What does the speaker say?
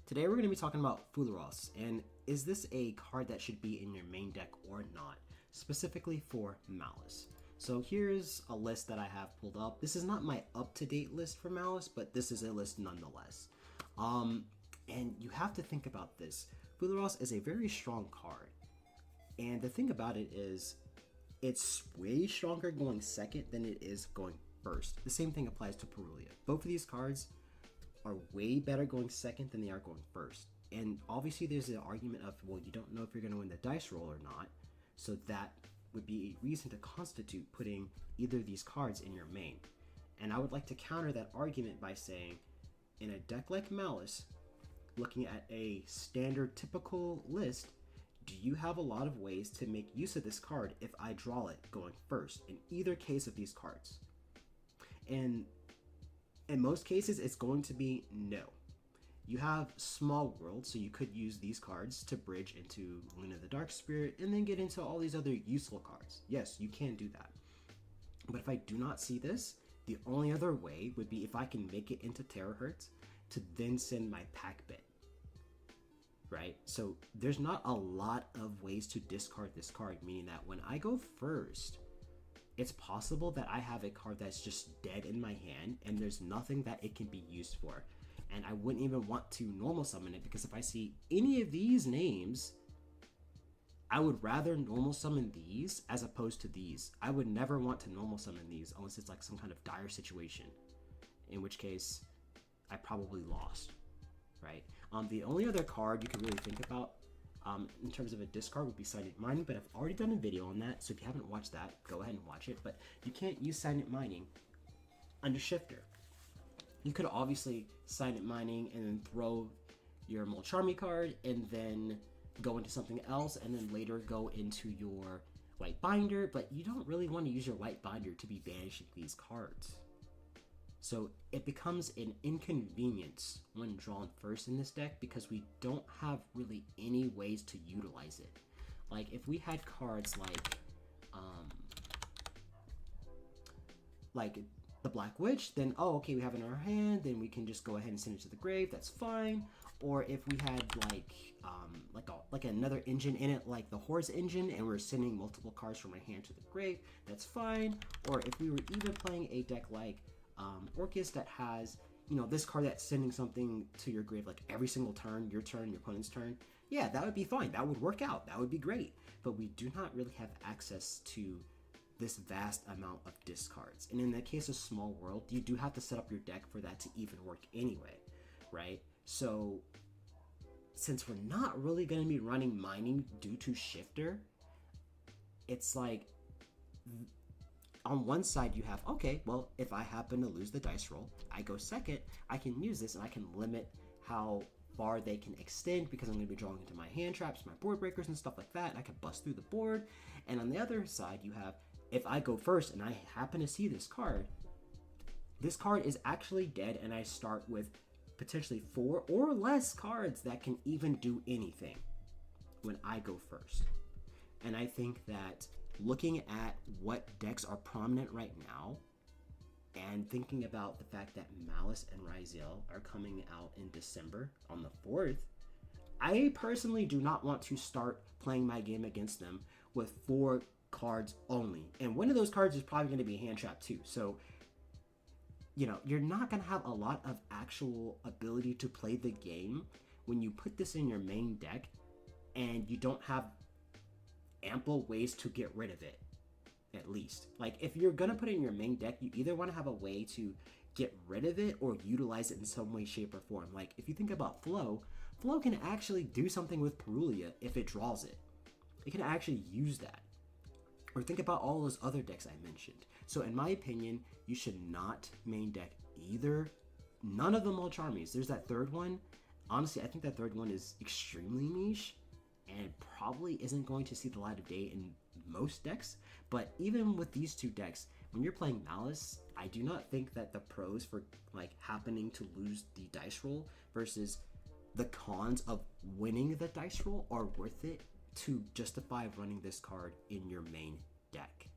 Today we're going to be talking about Fuwalos, and is this a card that should be in your main deck or not, specifically for Malice. So here's a list that I have pulled up. This is not my up-to-date list for Malice, but this is a list nonetheless. And you have to think about this. Fuwalos is a very strong card, and the thing about it is it's way stronger going second than it is going first. The same thing applies to Perulia. Both of these cards are way better going second than they are going first. And obviously there's an argument of, well, you don't know if you're going to win the dice roll or not, so that would be a reason to constitute putting either of these cards in your main. And I would like to counter that argument by saying, in a deck like Malice, looking at a standard typical list, do you have a lot of ways to make use of this card if I draw it going first in either case of these cards? And in most cases, it's going to be no. You have Small World, so you could use these cards to bridge into Luna the Dark Spirit and then get into all these other useful cards. Yes, you can do that. But if I do not see this, the only other way would be if I can make it into Terahertz to then send my pack bit. Right? So there's not a lot of ways to discard this card, meaning that when I go first, it's possible that I have a card that's just dead in my hand and there's nothing that it can be used for. And I wouldn't even want to normal summon it, because if I see any of these names, I would rather normal summon these as opposed to these. I would never want to normal summon these unless it's like some kind of dire situation, in which case I probably lost, right? The only other card you can really think about in terms of a discard would be Silent Mining, but I've already done a video on that, so if you haven't watched that, go ahead and watch it. But you can't use Silent Mining under Shifter. You could obviously Silent Mining and then throw your Molcharmy card and then go into something else and then later go into your White Binder, but you don't really want to use your White Binder to be banishing these cards. So it becomes an inconvenience when drawn first in this deck because we don't have really any ways to utilize it. Like if we had cards like the Black Witch, then okay, we have it in our hand, then we can just go ahead and send it to the grave, that's fine. Or if we had like another engine in it, like the Horse engine, and we're sending multiple cards from our hand to the grave, that's fine. Or if we were even playing a deck like Orcus that has, this card that's sending something to your grave like every single turn, your opponent's turn, yeah, that would be fine. That would work out. That would be great. But we do not really have access to this vast amount of discards. And in the case of Small World, you do have to set up your deck for that to even work anyway, right? So since we're not really going to be running mining due to Shifter, it's like on one side you have, okay, well, if I happen to lose the dice roll, I go second, I can use this and I can limit how far they can extend because I'm going to be drawing into my hand traps, my board breakers and stuff like that, and I can bust through the board. And on the other side you have, if I go first and I happen to see this card is actually dead and I start with potentially 4 or less cards that can even do anything when I go first. And I think that looking at what decks are prominent right now and thinking about the fact that Malice and Ryziel are coming out in December on the 4th, I personally do not want to start playing my game against them with 4 cards only. And one of those cards is probably going to be hand trap too. So, you're not going to have a lot of actual ability to play the game when you put this in your main deck and you don't have ample ways to get rid of it, at least. Like, if you're going to put it in your main deck, you either want to have a way to get rid of it or utilize it in some way, shape, or form. Like, if you think about Flow can actually do something with Perulia if it draws it. It can actually use that. Or think about all those other decks I mentioned. So in my opinion, you should not main deck none of the Molcharmies. There's that third one. Honestly, I think that third one is extremely niche and probably isn't going to see the light of day in most decks. But even with these two decks, when you're playing Malice, I do not think that the pros for happening to lose the dice roll versus the cons of winning the dice roll are worth it to justify running this card in your main deck.